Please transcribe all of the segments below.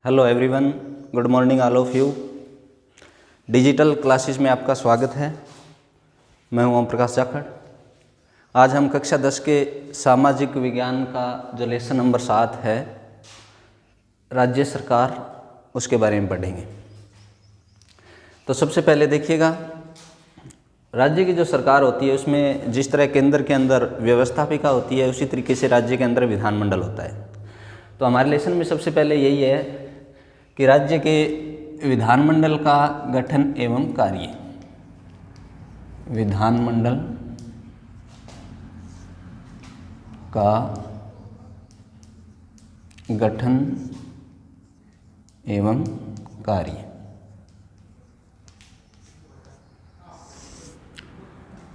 Hello everyone, good morning all of you. Digital classes में आपका स्वागत है। मैं हूं ओम प्रकाश जाखड़। आज हम कक्षा 10 के सामाजिक विज्ञान का जो लेसन नंबर 7 है, राज्य सरकार, उसके बारे में पढ़ेंगे। तो सबसे पहले देखिएगा, राज्य की जो सरकार होती है उसमें जिस तरह केंद्र के अंदर व्यवस्थापिका होती है, उसी तरीके से राज्य के अंदर विधानमंडल होता है। तो हमारे लेसन में सबसे पहले यही है कि राज्य के विधानमंडल का गठन एवं कार्य। विधानमंडल का गठन एवं कार्य।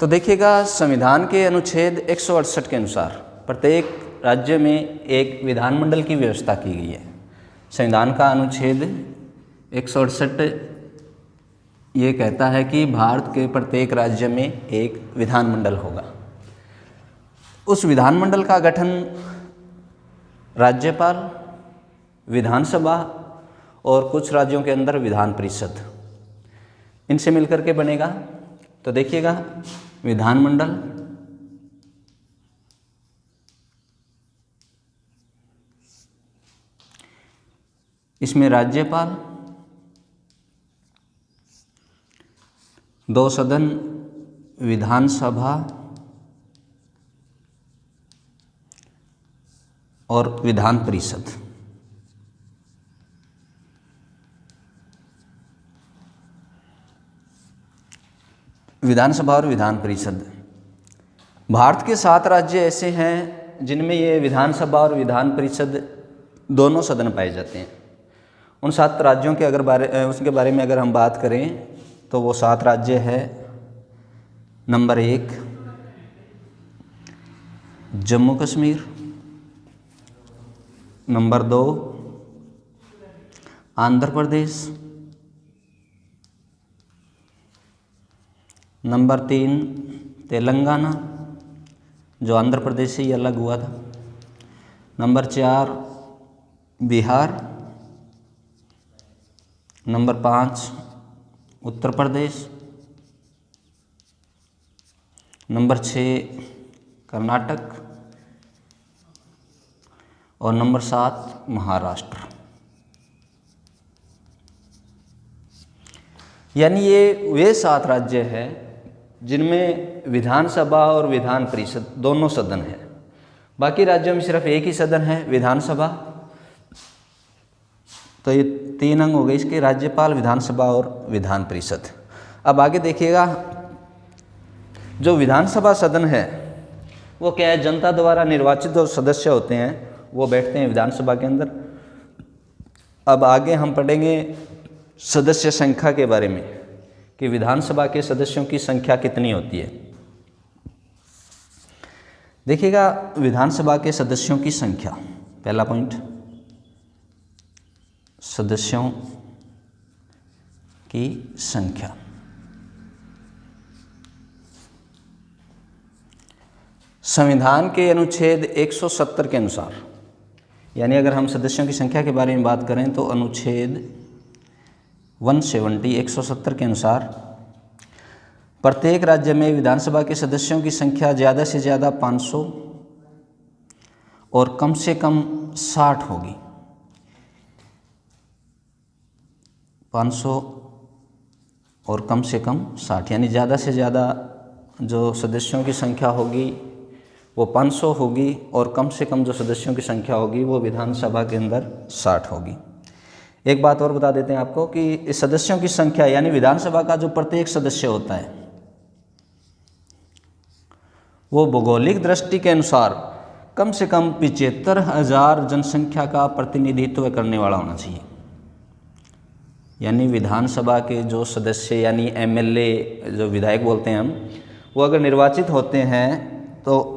तो देखिएगा, संविधान के अनुच्छेद 168 के अनुसार प्रत्येक राज्य में एक विधानमंडल की व्यवस्था की गई है। संविधान का अनुच्छेद 168 ये कहता है कि भारत के प्रत्येक राज्य में एक विधानमंडल होगा। उस विधानमंडल का गठन राज्यपाल, विधानसभा और कुछ राज्यों के अंदर विधान परिषद, इनसे मिलकर के बनेगा। तो देखिएगा, विधानमंडल, इसमें राज्यपाल, 2 सदन विधानसभा और विधान परिषद। विधानसभा और विधान परिषद। भारत के 7 राज्य ऐसे हैं जिनमें ये विधानसभा और विधान परिषद दोनों सदन पाए जाते हैं। उन 7 राज्यों के उसके बारे में अगर हम बात करें तो वो 7 राज्य है। Number 1 Jammu Kashmir, number 2 Andhra Pradesh, number 3 Telangana, जो आंध्र प्रदेश से ही अलग हुआ था, number 4 Bihar, number 5 Uttar Pradesh, number 6 Karnataka और नंबर 7 महाराष्ट्र। यानी ये वे 7 राज्य हैं जिनमें विधानसभा और विधान परिषद दोनों सदन हैं। बाकी राज्यों में सिर्फ एक ही सदन है, विधानसभा। तो ये 3 अंग हो गए इसके, राज्यपाल, विधानसभा और विधान परिषद। अब आगे देखिएगा, जो विधानसभा सदन है वो क्या है, जनता द्वारा निर्वाचित जो सदस्य होते हैं वो बैठते हैं विधानसभा के अंदर। अब आगे हम पढ़ेंगे सदस्य संख्या के बारे में कि विधानसभा के सदस्यों की संख्या कितनी होती है। देखिएगा, विधानसभा के सदस्यों की संख्या, पहला पॉइंट, सदस्यों की संख्या। संविधान के अनुच्छेद 170 के अनुसार, यानी अगर हम सदस्यों की संख्या के बारे में बात करें तो अनुच्छेद 170 के अनुसार प्रत्येक राज्य में विधानसभा के सदस्यों की संख्या ज़्यादा से ज़्यादा 500 और कम से कम 60 होगी। 500 और कम से कम 60, यानी ज़्यादा से ज़्यादा जो सदस्यों की संख्या होगी वो 500 होगी और कम से कम जो सदस्यों की संख्या होगी वो विधानसभा के अंदर 60 होगी। एक बात और बता देते हैं आपको कि इस सदस्यों की संख्या, यानी विधानसभा का जो प्रत्येक सदस्य होता है वो भौगोलिक दृष्टि के अनुसार कम से कम 75,000 जनसंख्या का प्रतिनिधित्व करने वाला होना चाहिए। यानी विधानसभा के जो सदस्य, यानी एमएलए, जो विधायक बोलते हैं हम, वो अगर निर्वाचित होते हैं तो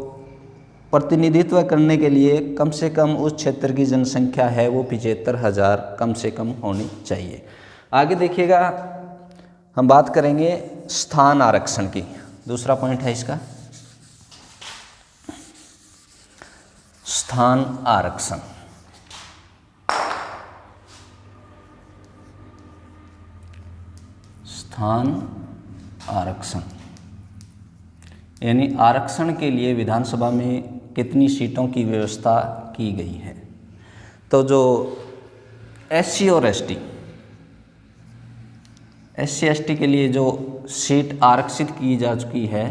प्रतिनिधित्व करने के लिए कम से कम उस क्षेत्र की जनसंख्या है वो 75,000 कम से कम होनी चाहिए। आगे देखिएगा, हम बात करेंगे स्थान आरक्षण की। दूसरा पॉइंट है इसका, स्थान आरक्षण। स्थान आरक्षण, यानी आरक्षण के लिए विधानसभा में कितनी सीटों की व्यवस्था की गई है। तो जो एससी और एसटी के लिए जो सीट आरक्षित की जा चुकी है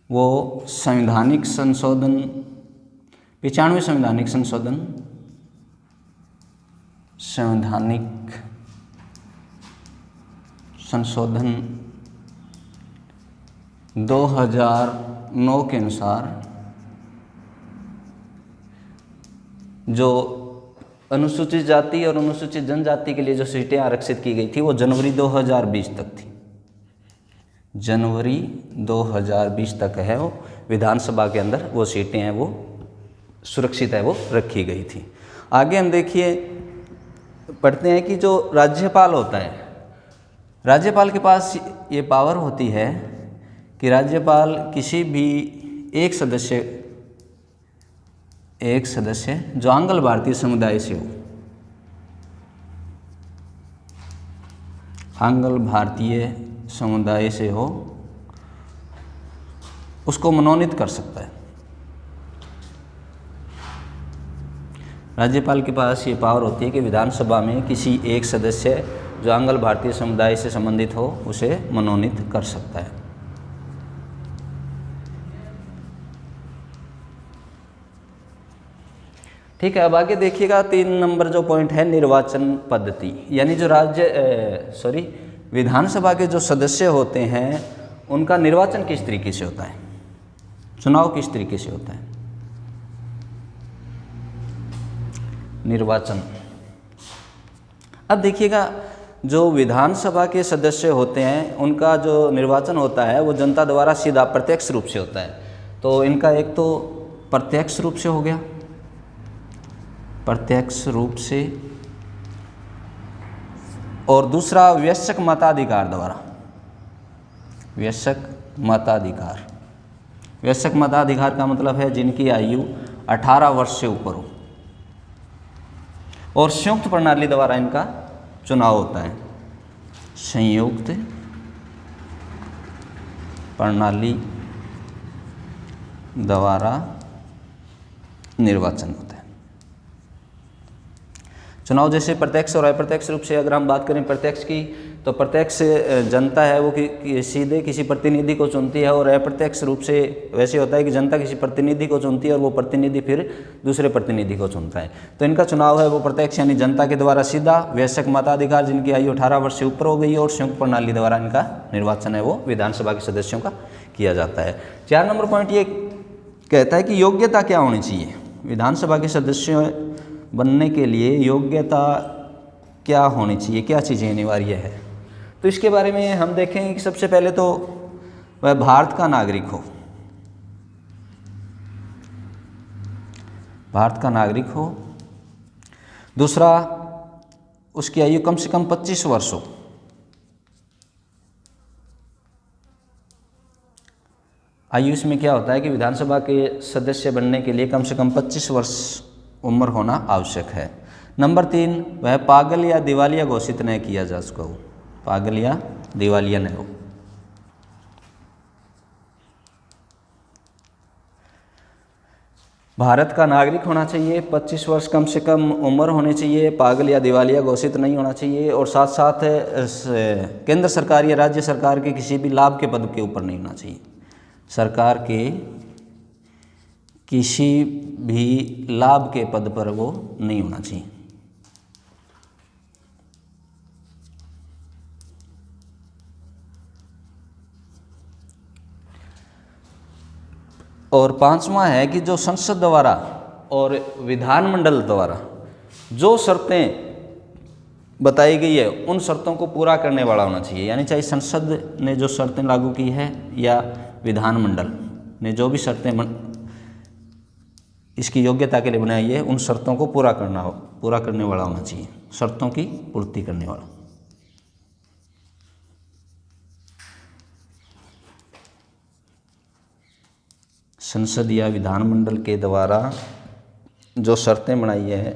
वो संवैधानिक संशोधन 95 संवैधानिक संशोधन 2009 के अनुसार जो अनुसूचित जाति और अनुसूचित जनजाति के लिए जो सीटें आरक्षित की गई थी वो जनवरी 2020 तक थी। जनवरी 2020 तक है वो विधानसभा के अंदर वो सीटें हैं वो सुरक्षित है वो रखी गई थी। आगे हम देखिए पढ़ते हैं कि जो राज्यपाल होता है, राज्यपाल के पास ये पावर होती है कि राज्यपाल किसी भी एक सदस्य जो आंग्ल भारतीय समुदाय से हो, आंग्ल भारतीय समुदाय से हो, उसको मनोनीत कर सकता है। राज्यपाल के पास ये पावर होती है कि विधानसभा में किसी एक सदस्य जो आंग्ल भारतीय समुदाय से संबंधित हो उसे मनोनीत कर सकता है। ठीक है, अब आगे देखिएगा 3 नंबर जो पॉइंट है निर्वाचन पद्धति, यानी जो विधानसभा के जो सदस्य होते हैं उनका निर्वाचन किस तरीके से होता है, चुनाव किस तरीके से होता है। निर्वाचन, अब देखिएगा जो विधानसभा के सदस्य होते हैं उनका जो निर्वाचन होता है वो जनता द्वारा सीधा प्रत्यक्ष रूप से होता है। तो इनका एक तो प्रत्यक्ष रूप से हो गया, प्रत्यक्ष रूप से, और दूसरा वयस्क मताधिकार द्वारा, वयस्क मताधिकार। वयस्क मताधिकार का मतलब है जिनकी आयु 18 वर्ष से ऊपर हो, और संयुक्त प्रणाली द्वारा इनका चुनाव होता है। संयुक्त प्रणाली द्वारा निर्वाचन होता है। चुनाव जैसे प्रत्यक्ष और अप्रत्यक्ष रूप से अगर हम बात करें प्रत्यक्ष की, तो प्रत्यक्ष जनता है वो सीधे किसी प्रतिनिधि को चुनती है, और अप्रत्यक्ष रूप से वैसे होता है कि जनता किसी प्रतिनिधि को चुनती है और वो प्रतिनिधि फिर दूसरे प्रतिनिधि को चुनता है। तो इनका चुनाव है वो प्रत्यक्ष यानी जनता के द्वारा सीधा, वयस्क मताधिकार जिनकी आयु 18 वर्ष से ऊपर हो गई है, और संयुक्त प्रणाली द्वारा इनका निर्वाचन है वो विधानसभा के सदस्यों का किया जाता है। 4 नंबर पॉइंट ये कहता है कि योग्यता क्या होनी चाहिए, विधानसभा के सदस्यों बनने के लिए योग्यता क्या होनी चाहिए, क्या चीज़ें अनिवार्य है। तो इसके बारे में हम देखें कि सबसे पहले तो वह भारत का नागरिक हो, भारत का नागरिक हो। दूसरा, उसकी आयु कम से कम 25 वर्ष हो। आयु इसमें क्या होता है कि विधानसभा के सदस्य बनने के लिए कम से कम 25 वर्ष उम्र होना आवश्यक है। नंबर 3, वह पागल या दिवालिया घोषित न किया जा सका हो, पागल या दिवालिया न हो। भारत का नागरिक होना चाहिए, 25 वर्ष कम से कम उम्र होनी चाहिए, पागल या दिवालिया घोषित नहीं होना चाहिए, और साथ साथ केंद्र सरकार या राज्य सरकार के किसी भी लाभ के पद के ऊपर नहीं होना चाहिए, सरकार के किसी भी लाभ के पद पर वो नहीं होना चाहिए। और 5वां है कि जो संसद द्वारा और विधानमंडल द्वारा जो शर्तें बताई गई है उन शर्तों को पूरा करने वाला होना चाहिए, यानी चाहे संसद ने जो शर्तें लागू की है या विधानमंडल ने जो भी शर्तें इसकी योग्यता के लिए बनाई है उन शर्तों को पूरा करने वाला होना चाहिए, शर्तों की पूर्ति करने वाला। संसद या विधानमंडल के द्वारा जो शर्तें बनाई है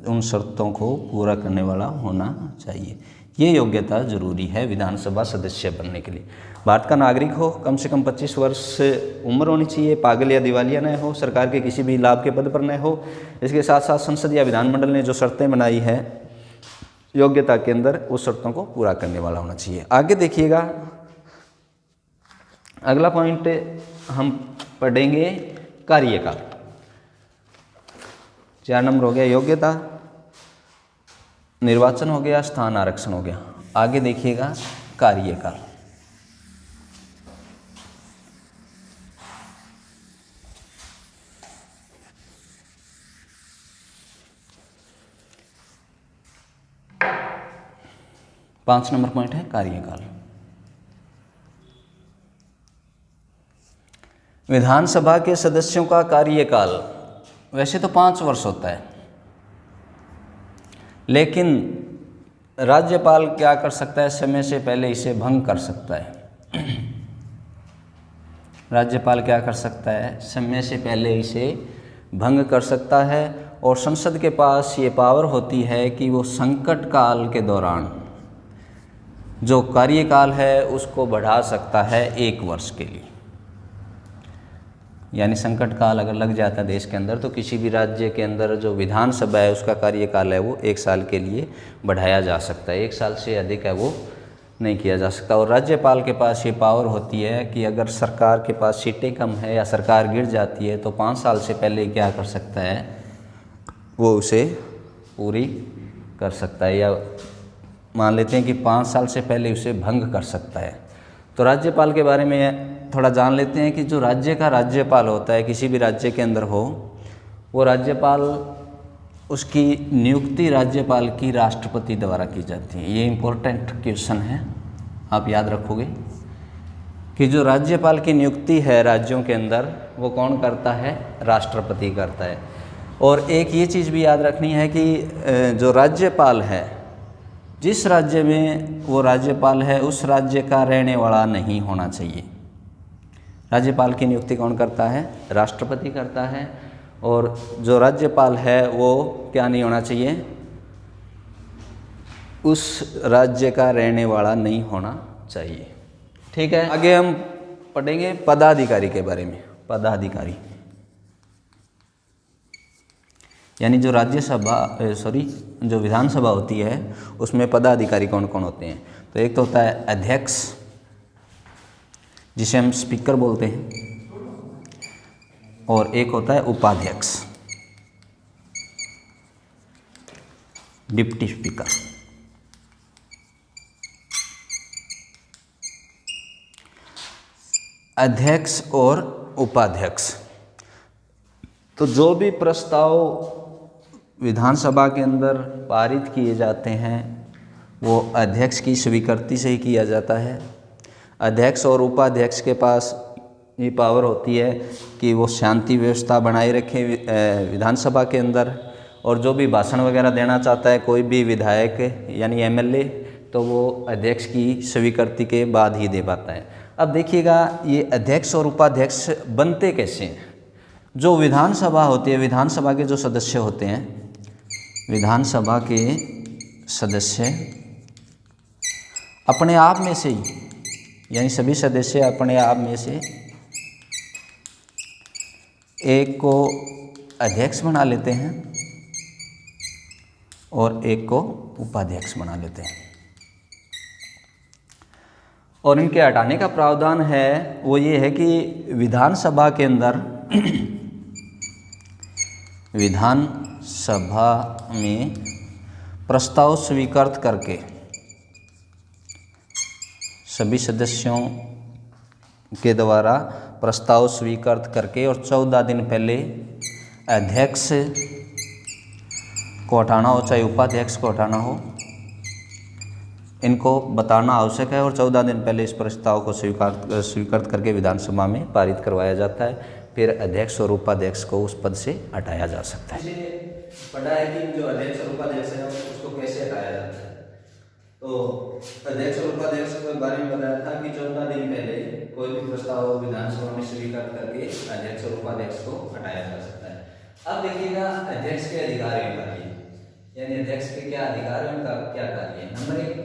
उन शर्तों को पूरा करने वाला होना चाहिए। ये योग्यता जरूरी है विधानसभा सदस्य बनने के लिए। भारत का नागरिक हो, कम से कम 25 वर्ष उम्र होनी चाहिए, पागल या दिवालिया न हो, सरकार के किसी भी लाभ के पद पर न हो। इसके साथ साथ संसद या विधानमंडल ने जो शर्तें बनाई है योग्यता के अंदर, उस शर्तों को पूरा करने वाला होना चाहिए। आगे देखिएगा, अगला पॉइंट हम पढ़ेंगे कार्यकाल। 4 नंबर हो गया योग्यता, निर्वाचन हो गया, स्थान आरक्षण हो गया। आगे देखिएगा कार्यकाल। पांच नंबर पॉइंट है कार्यकाल। विधानसभा के सदस्यों का कार्यकाल वैसे तो 5 वर्ष होता है, लेकिन राज्यपाल क्या कर सकता है, समय से पहले इसे भंग कर सकता है। राज्यपाल क्या कर सकता है, समय से पहले इसे भंग कर सकता है। और संसद के पास ये पावर होती है कि वो संकट काल के दौरान जो कार्यकाल है उसको बढ़ा सकता है 1 वर्ष के लिए। यानी संकट काल अगर लग जाता है देश के अंदर, तो किसी भी राज्य के अंदर जो विधानसभा है उसका कार्यकाल है वो 1 साल के लिए बढ़ाया जा सकता है। 1 साल से अधिक है वो नहीं किया जा सकता। और राज्यपाल के पास ये पावर होती है कि अगर सरकार के पास सीटें कम है या सरकार गिर जाती है तो 5 साल से पहले क्या कर सकता है, वो उसे पूरी कर सकता है, या मान लेते हैं कि 5 साल से पहले उसे भंग कर सकता है। तो राज्यपाल के बारे में थोड़ा जान लेते हैं कि जो राज्य का राज्यपाल होता है, किसी भी राज्य के अंदर हो, वो राज्यपाल, उसकी नियुक्ति राज्यपाल की राष्ट्रपति द्वारा की जाती है। ये इम्पोर्टेंट क्वेश्चन है, आप याद रखोगे कि जो राज्यपाल की नियुक्ति है राज्यों के अंदर वो कौन करता है, राष्ट्रपति करता है। और एक ये चीज़ भी याद रखनी है कि जो राज्यपाल है, जिस राज्य में वो राज्यपाल है उस राज्य का रहने वाला नहीं होना चाहिए। राज्यपाल की नियुक्ति कौन करता है, राष्ट्रपति करता है। और जो राज्यपाल है वो क्या नहीं होना चाहिए, उस राज्य का रहने वाला नहीं होना चाहिए। ठीक है, आगे हम पढ़ेंगे पदाधिकारी के बारे में। पदाधिकारी यानी जो जो विधानसभा होती है उसमें पदाधिकारी कौन कौन होते हैं। तो एक तो होता है अध्यक्ष, जिसे हम स्पीकर बोलते हैं, और एक होता है उपाध्यक्ष, डिप्टी स्पीकर। अध्यक्ष और उपाध्यक्ष, तो जो भी प्रस्ताव विधानसभा के अंदर पारित किए जाते हैं वो अध्यक्ष की स्वीकृति से ही किया जाता है। अध्यक्ष और उपाध्यक्ष के पास ये पावर होती है कि वो शांति व्यवस्था बनाए रखें विधानसभा के अंदर, और जो भी भाषण वगैरह देना चाहता है कोई भी विधायक यानी एमएलए, तो वो अध्यक्ष की स्वीकृति के बाद ही दे पाता है। अब देखिएगा ये अध्यक्ष और उपाध्यक्ष बनते कैसे हैं। जो विधानसभा होती है, विधानसभा के जो सदस्य होते हैं, विधानसभा के सदस्य अपने आप में से ही, यानी सभी सदस्य अपने आप में से एक को अध्यक्ष बना लेते हैं और एक को उपाध्यक्ष बना लेते हैं। और इनके हटाने का प्रावधान है वो ये है कि विधानसभा के अंदर विधानसभा में प्रस्ताव स्वीकृत करके सभी सदस्यों के द्वारा प्रस्ताव स्वीकृत करके और 14 दिन पहले अध्यक्ष को हटाना हो चाहे उपाध्यक्ष को हटाना हो, इनको बताना आवश्यक है। और 14 दिन पहले इस प्रस्ताव को स्वीकृत करके विधानसभा में पारित करवाया जाता है। फिर अध्यक्ष और उपाध्यक्ष को उस पद से हटाया जा सकता है। पता है कि जो अध्यक्ष और उपाध्यक्ष है उसको कैसे हटाया जाता है। तो अध्यक्ष और उपाध्यक्ष के बारे में बताया था कि 14 दिन पहले कोई भी प्रस्ताव विधानसभा में स्वीकृत करके अध्यक्ष और उपाध्यक्ष को हटाया जा सकता है। अब देखिएगा अध्यक्ष के अधिकार एवं कार्य, यानी अध्यक्ष के क्या अधिकार है, उनका क्या कार्य है। नंबर 1,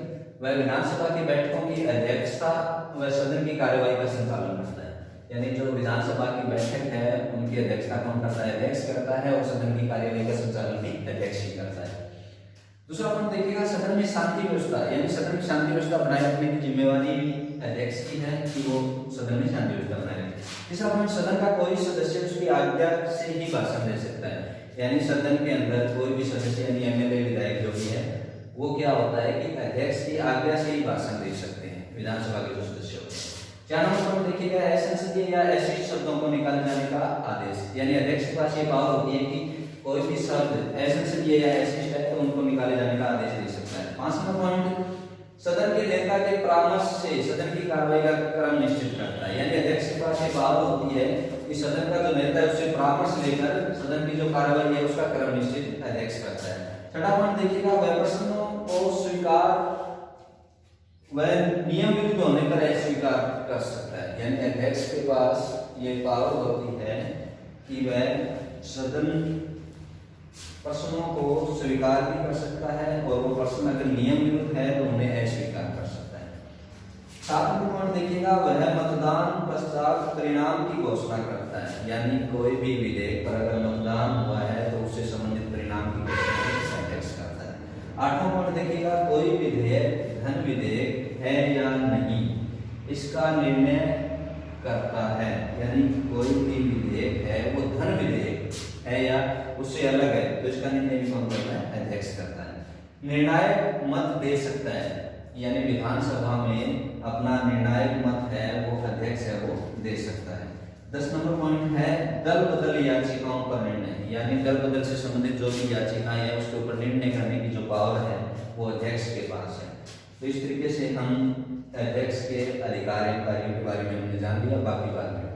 वह विधानसभा की बैठकों की अध्यक्षता व सदन की कार्यवाही का संचालन करता है। यानी जो विधानसभा की बैठक है उनकी अध्यक्षता कौन करता है? अध्यक्ष करता है, और सदन की कार्यवाही का संचालन भी अध्यक्ष ही करता है। दूसरा पॉइंट देखिएगा, सदन में शांति व्यवस्था, यानी सदन में शांति व्यवस्था बनाए रखने की जिम्मेवारी भी अध्यक्ष की है कि वो सदन में शांति व्यवस्था बनाए रखे। तीसरा पॉइंट, सदन का कोई सदस्य उसकी आज्ञा से ही भाषण दे सकता है। यानी सदन के अंदर कोई भी सदस्य यानी एमएलए विधायक जो भी है वो क्या होता है कि अध्यक्ष की आज्ञा से ही भाषण दे सकते हैं विधानसभा के जो सदस्य होते हैं। 4 नंबर पॉइंट देखिएगा, असंसदीय या अशिष्ट शब्दों को निकाले जाने का आदेश, यानी अध्यक्ष के पास ये पावर होती है कि कोई भी शब्द असंसदीय या अशिष्ट है तो उनको निकाले जाने का आदेश दे सकता है। 5 नंबर पॉइंट, सदन के नेता के परामर्श से सदन की कार्रवाई का क्रम निश्चित करता है। यानी अध्यक्ष के पास ये पावर होती है कि सदन का जो नेता है उससे परामर्श लेकर सदन की जो कार्रवाई है उसका क्रम निश्चित अध्यक्ष करता है। 6वां पॉइंट देखिएगा, वह प्रश्नों को स्वीकार वह नियम विरुद्ध होने पर अस्वीकार कर सकता है। यानी अध्यक्ष के पास ये पावर होती है कि वह सदन प्रश्नों को स्वीकार भी कर सकता है, और वो प्रश्न अगर नियम विरुद्ध है तो उन्हें अस्वीकार कर सकता है। 7वां पॉइंट देखिएगा, वह मतदान पश्चात परिणाम की घोषणा करता है। यानी कोई भी विधेयक पर अगर मतदान हुआ है तो उससे संबंधित परिणाम की घोषणा अध्यक्ष करता है। 8वां पॉइंट देखिएगा, कोई विधेयक धन विधेयक है या नहीं इसका निर्णय करता है। यानी कोई भी विधेयक है वो धन विधेयक है या उससे अलग है तो इसका निर्णय भी कौन करता है? अध्यक्ष करता है। निर्णायक मत दे सकता है, यानी विधानसभा में अपना निर्णायक मत है वो अध्यक्ष है वो दे सकता है। 10 नंबर पॉइंट है दल बदल याचिकाओं पर निर्णय, यानी दल बदल से संबंधित जो भी याचिकाएं हैं उसके ऊपर निर्णय करने की जो पावर है वो अध्यक्ष के पास है। तो इस तरीके से हम अध्यक्ष के अधिकारियों के बारे में हमने जान लिया, बाकी बात में